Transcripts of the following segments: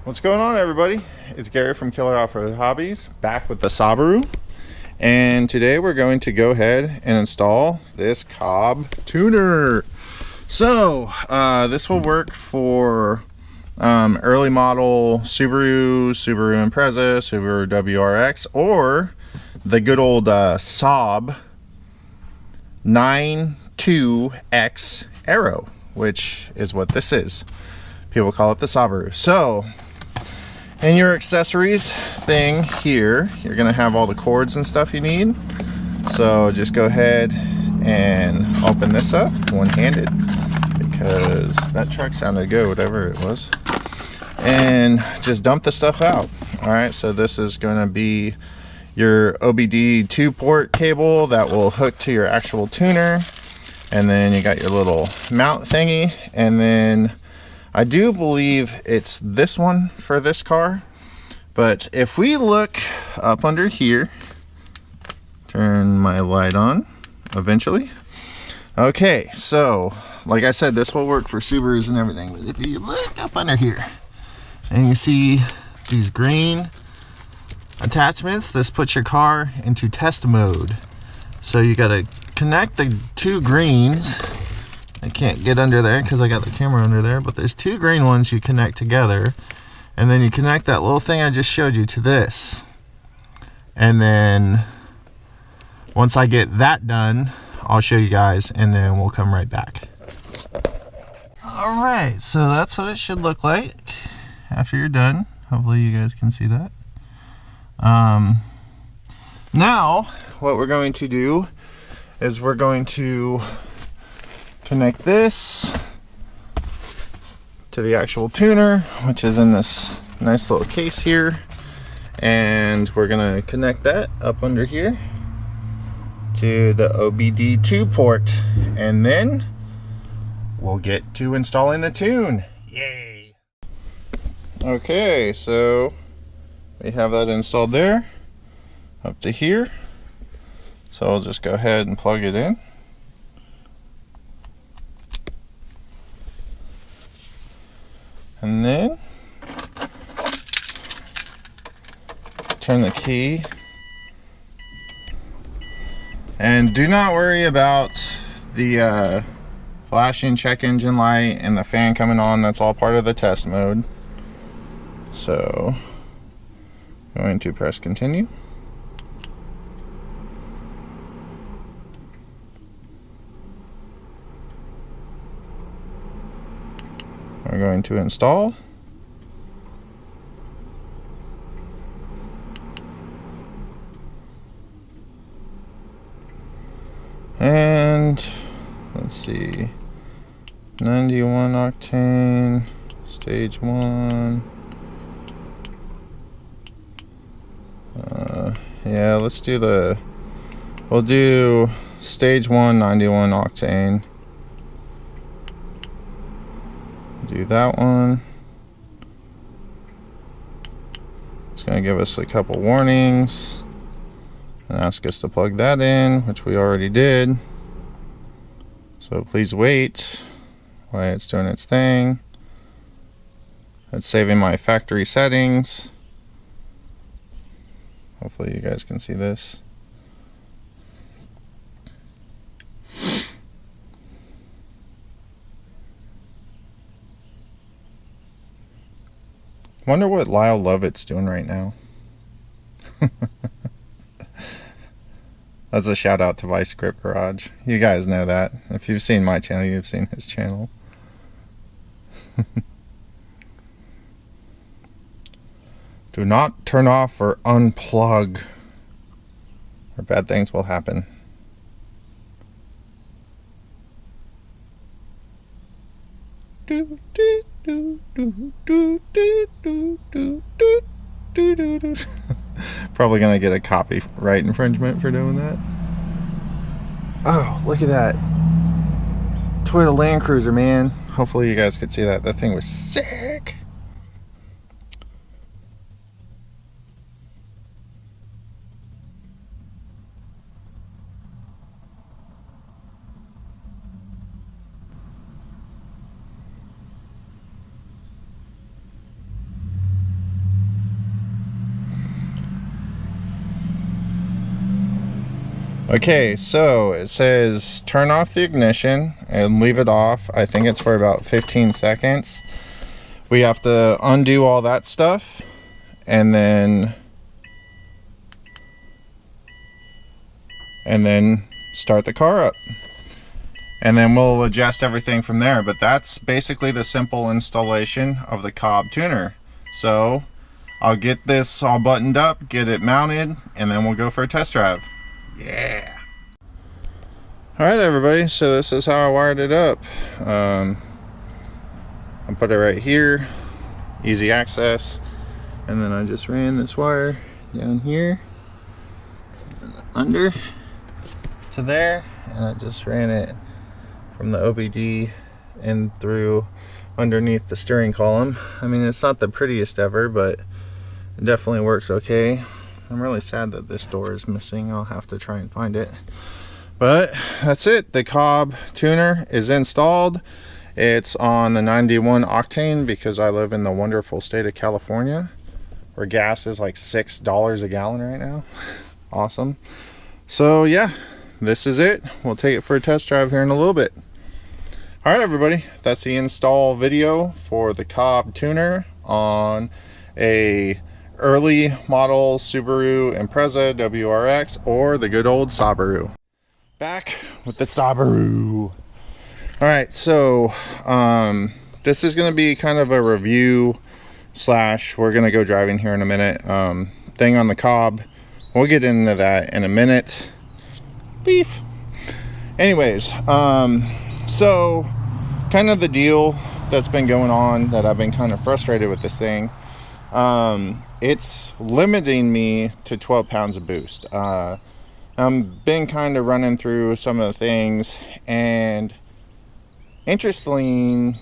What's going on, everybody? It's Gary from Killer Off-Road Hobbies, back with the Sabbaru, and today we're going to go ahead and install this Cobb tuner. So this will work for early model Subaru, Subaru Impreza, Subaru WRX, or the good old Saab 92X Aero, which is what this is. People call it the Sabbaru. So in your accessories thing here, you're gonna have all the cords and stuff you need. So just go ahead and open this up one-handed, because that truck sounded good, whatever it was, and just dump the stuff out. All right, so this is gonna be your OBD 2-port cable that will hook to your actual tuner, and then you got your little mount thingy, and then I do believe it's this one for this car, but if we look up under here, turn my light on eventually. Okay, so like I said, this will work for Subarus and everything, but if you look up under here and you see these green attachments, this puts your car into test mode. So you got to connect the two greens. I can't get under there because I got the camera under there, but there's two green ones you connect together, and then you connect that little thing I just showed you to this, and then once I get that done, I'll show you guys, and then we'll come right back. Alright, so that's what it should look like after you're done. Hopefully you guys can see that. Now what we're going to do is we're going to connect this to the actual tuner, which is in this nice little case here, and we're gonna connect that up under here to the OBD2 port, and then we'll get to installing the tune. Yay! Okay, so we have that installed there up to here, so I'll just go ahead and plug it in. And then turn the key, and do not worry about the flashing check engine light and the fan coming on. That's all part of the test mode. So I'm going to press continue. We're going to install. And let's see, 91 octane, stage 1. Yeah, let's do we'll do stage 1, 91 octane. Do that one. It's going to give us a couple warnings and ask us to plug that in, which we already did. So please wait while it's doing its thing. It's saving my factory settings. Hopefully you guys can see this. Wonder what Lyle Lovett's doing right now. That's a shout out to Vice Grip Garage. You guys know that. If you've seen my channel, you've seen his channel. Do not turn off or unplug, or bad things will happen. Probably gonna get a copyright infringement for doing that. Oh, look at that Toyota Land Cruiser, man. Hopefully you guys could see that. That thing was sick. Okay, so it says turn off the ignition and leave it off. I think it's for about 15 seconds. We have to undo all that stuff and then start the car up. And then we'll adjust everything from there. But that's basically the simple installation of the Cobb tuner. So I'll get this all buttoned up, get it mounted, and then we'll go for a test drive. Yeah. All right, everybody. So this is how I wired it up. I put it right here, easy access, and then I just ran this wire down here, and under to there, and I just ran it from the OBD in through underneath the steering column. I mean, it's not the prettiest ever, but it definitely works okay. I'm really sad that this door is missing. I'll have to try and find it. But that's it. The Cobb tuner is installed. It's on the 91 octane because I live in the wonderful state of California where gas is like $6 a gallon right now. Awesome. So yeah, this is it. We'll take it for a test drive here in a little bit. All right, everybody, that's the install video for the Cobb tuner on a early model Subaru Impreza WRX or the good old Sabbaru. Back with the Sabbaru. All right, so this is going to be kind of a review slash we're going to go driving here in a minute thing on the Cobb. We'll get into that in a minute. Beef. Anyways, so kind of the deal that's been going on that I've been kind of frustrated with this thing, it's limiting me to 12 pounds of boost. I've been kind of running through some of the things, and interestingly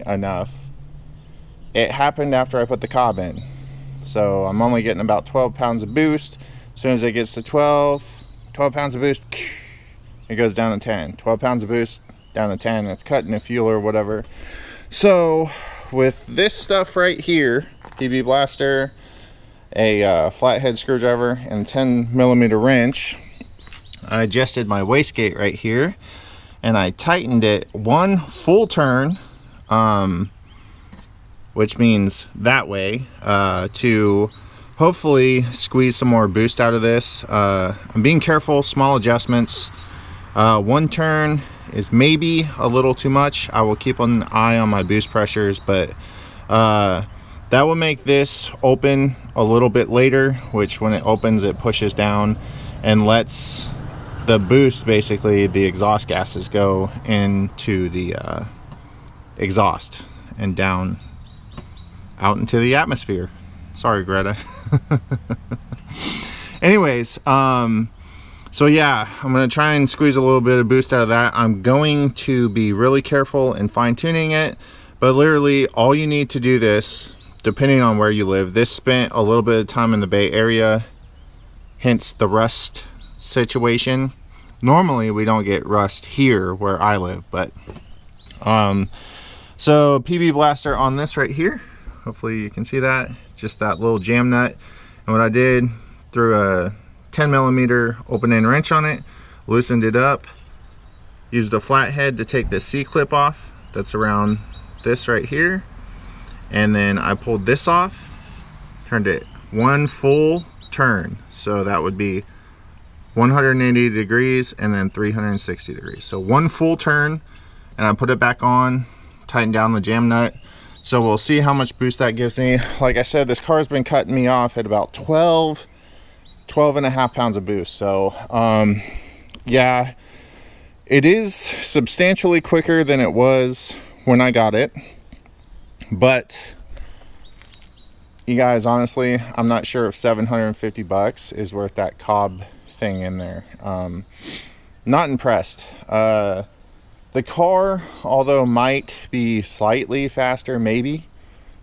enough, it happened after I put the Cobb in. So I'm only getting about 12 pounds of boost. As soon as it gets to 12 pounds of boost, it goes down to 10. 12 pounds of boost, down to 10. It's cutting the fuel or whatever. So with this stuff right here, PB blaster, a flathead screwdriver, and a 10mm wrench, I adjusted my wastegate right here, and I tightened it one full turn, which means that way, to hopefully squeeze some more boost out of this. I'm being careful, small adjustments. One turn is maybe a little too much. I will keep an eye on my boost pressures, but that will make this open a little bit later, which when it opens it pushes down and lets the boost, basically the exhaust gases, go into the exhaust and down out into the atmosphere. Sorry, Greta. Anyways, so yeah, I'm going to try and squeeze a little bit of boost out of that. I'm going to be really careful in fine-tuning it, but literally all you need to do this, depending on where you live, this spent a little bit of time in the Bay Area, hence the rust situation. Normally we don't get rust here where I live, but so PB blaster on this right here, hopefully you can see that, just that little jam nut. And what I did, threw a 10mm open-end wrench on it, loosened it up, used a flathead to take the C-clip off that's around this right here, and then I pulled this off, turned it one full turn, so that would be 180 degrees and then 360 degrees. So one full turn, and I put it back on, tighten down the jam nut. So we'll see how much boost that gives me. Like I said, this car's been cutting me off at about 12 and a half pounds of boost. So yeah, it is substantially quicker than it was when I got it, but you guys, honestly, I'm not sure if 750 bucks is worth that Cobb thing in there. Not impressed. The car, although might be slightly faster, maybe,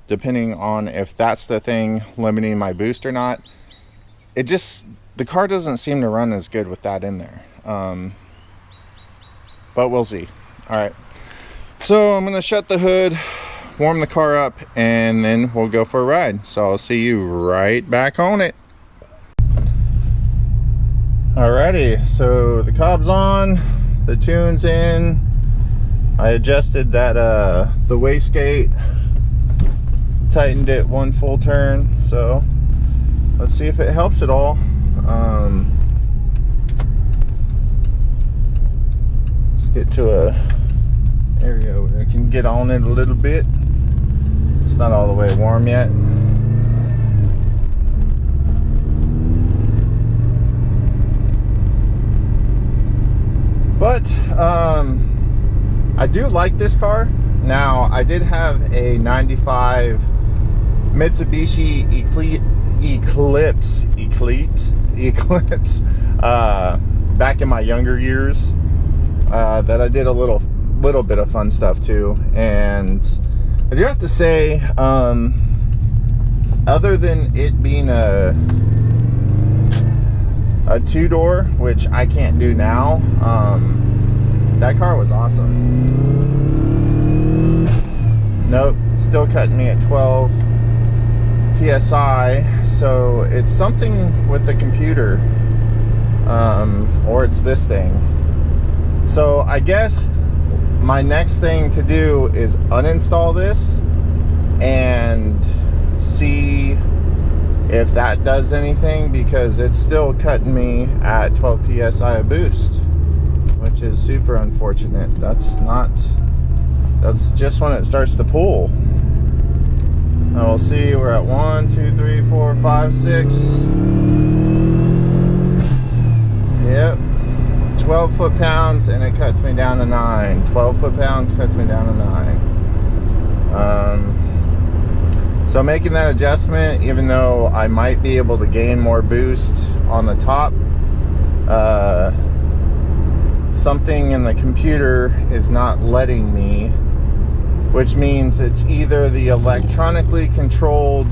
depending on if that's the thing limiting my boost or not, it just, the car doesn't seem to run as good with that in there. But we'll see. All right, so I'm gonna shut the hood, warm the car up, and then we'll go for a ride. So I'll see you right back on it. Alrighty, so the Cobb's on, the tune's in. I adjusted that the wastegate, tightened it one full turn, so let's see if it helps at all. Let's get to a area where I can get on it a little bit. It's not all the way warm yet. But I do like this car. Now, I did have a 95 Mitsubishi Eclipse back in my younger years that I did a little bit of fun stuff too. And I do have to say, other than it being a two-door, which I can't do now, that car was awesome. Nope, still cutting me at 12 PSI, so it's something with the computer, or it's this thing. So I guess my next thing to do is uninstall this and see if that does anything, because it's still cutting me at 12 PSI a boost, which is super unfortunate. That's just when it starts to pull. Now we'll see, we're at 1, 2, 3, 4, 5, 6. Yep. 12 foot-pounds and it cuts me down to 9. 12 foot-pounds cuts me down to 9. So making that adjustment, even though I might be able to gain more boost on the top, something in the computer is not letting me, which means it's either the electronically controlled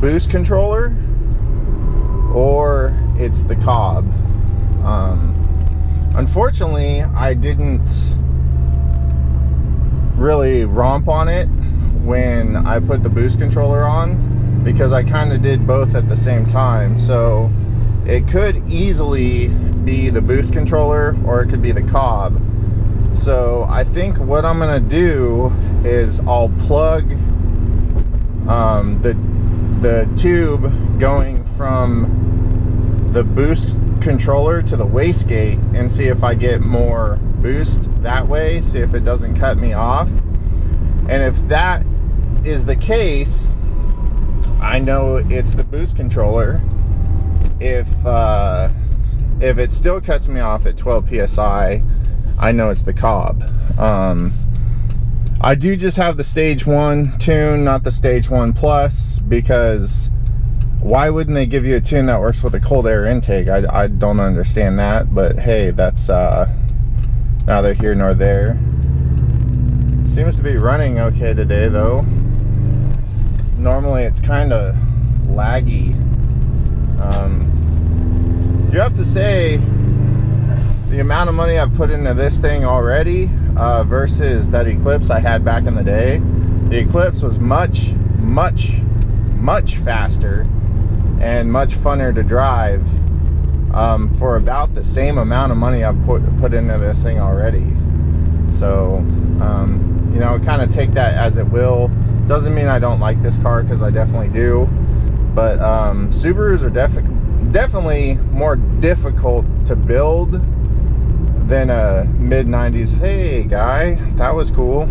boost controller or it's the Cobb. Unfortunately, I didn't really romp on it when I put the boost controller on, because I kind of did both at the same time. So it could easily be the boost controller or it could be the Cobb. So I think what I'm gonna do is I'll plug the tube going from the boost controller to the wastegate and see if I get more boost that way, see if it doesn't cut me off. And if that is the case, I know it's the boost controller. If it still cuts me off at 12 PSI, I know it's the Cobb. I do just have the stage 1 tune, not the stage 1 plus, because why wouldn't they give you a tune that works with a cold air intake? I don't understand that, but hey, that's neither here nor there. Seems to be running okay today though. Normally it's kind of laggy. You have to say, the amount of money I've put into this thing already versus that Eclipse I had back in the day. The Eclipse was much faster and much funner to drive for about the same amount of money I've put into this thing already. So you know, kind of take that as it will. Doesn't mean I don't like this car, because I definitely do, but Subarus are definitely more difficult to build than a mid-90s. Hey guy, that was cool.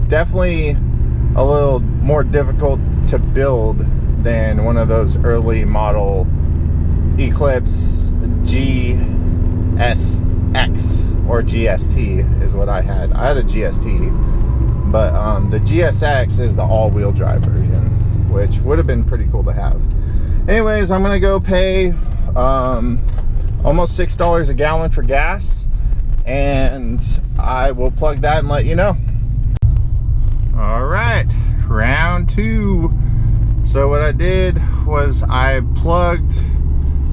Definitely a little more difficult to build than one of those early model Eclipse GSX or GST is what I had. I had a GST, but the GSX is the all-wheel drive version, which would have been pretty cool to have. Anyways, I'm gonna go pay almost $6 a gallon for gas, and I will plug that and let you know. All right, round 2. So what I did was I plugged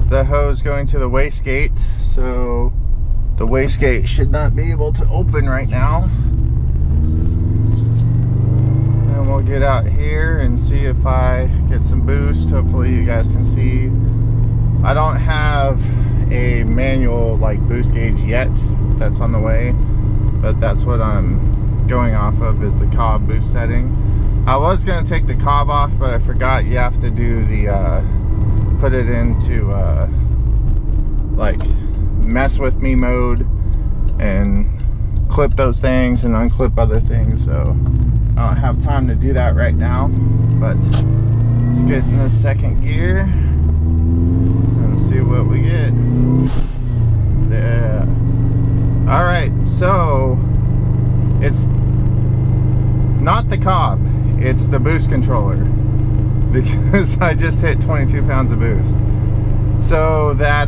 the hose going to the wastegate, so the wastegate should not be able to open right now. And we'll get out here and see if I get some boost. Hopefully you guys can see. I don't have a manual like boost gauge yet. That's on the way, but that's what I'm going off of, is the Cobb boost setting. I was going to take the Cobb off, but I forgot you have to do the put it into like mess with me mode and clip those things and unclip other things, so I don't have time to do that right now. But let's get in the second gear and see what we get. Yeah. All right, so it's not the Cobb, it's the boost controller, because I just hit 22 pounds of boost. So that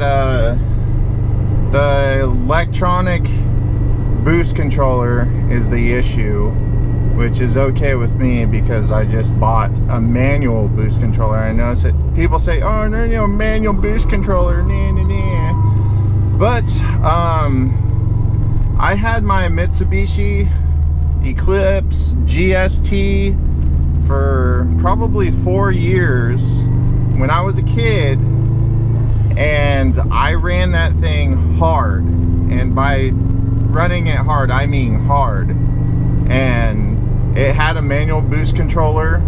the electronic boost controller is the issue, which is okay with me because I just bought a manual boost controller. I notice that people say, oh, no, manual boost controller, nah, nah, nah. But I had my Mitsubishi Eclipse GST for probably 4 years when I was a kid, and I ran that thing hard, and by running it hard I mean hard, and it had a manual boost controller,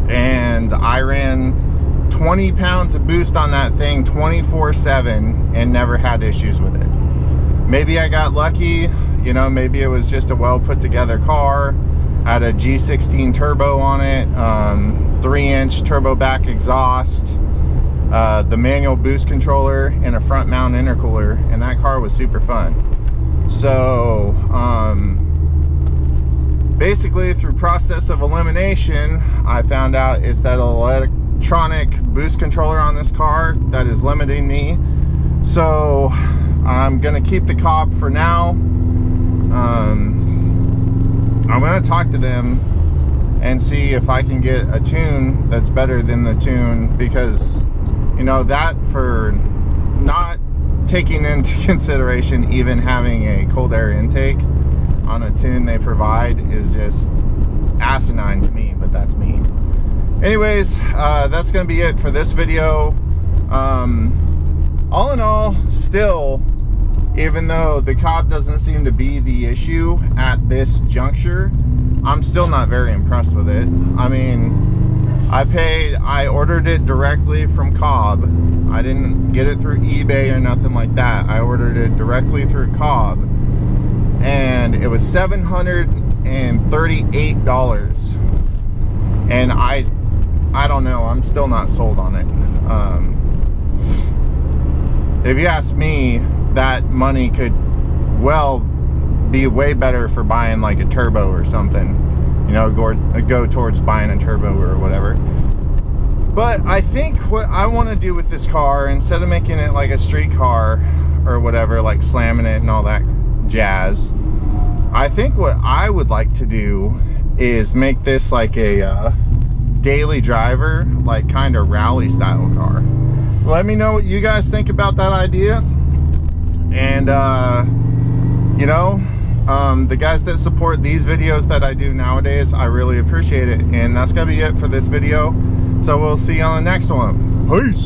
and I ran 20 pounds of boost on that thing 24/7 and never had issues with it. Maybe I got lucky, you know, maybe it was just a well put together car. I had a G16 turbo on it, 3-inch turbo back exhaust, the manual boost controller, and a front mount intercooler, and that car was super fun. So basically through process of elimination, I found out it's that electronic boost controller on this car that is limiting me. So I'm gonna keep the Cobb for now. I'm gonna talk to them and see if I can get a tune that's better than the tune, because you know, that, for not taking into consideration even having a cold air intake on a tune they provide, is just asinine to me, but that's me. Anyways, that's gonna be it for this video. All in all, still, even though the Cobb doesn't seem to be the issue at this juncture, I'm still not very impressed with it. I mean, I ordered it directly from Cobb. I didn't get it through eBay or nothing like that. I ordered it directly through Cobb, and it was $738. And I don't know, I'm still not sold on it. If you ask me, that money could well be way better for buying like a turbo or something, you know, go towards buying a turbo or whatever. But I think what I want to do with this car, instead of making it like a street car or whatever, like slamming it and all that jazz, I think what I would like to do is make this like a daily driver, like kind of rally style car. Let me know what you guys think about that idea. And you know, the guys that support these videos that I do nowadays, I really appreciate it. And that's gonna be it for this video, so we'll see you on the next one. Peace.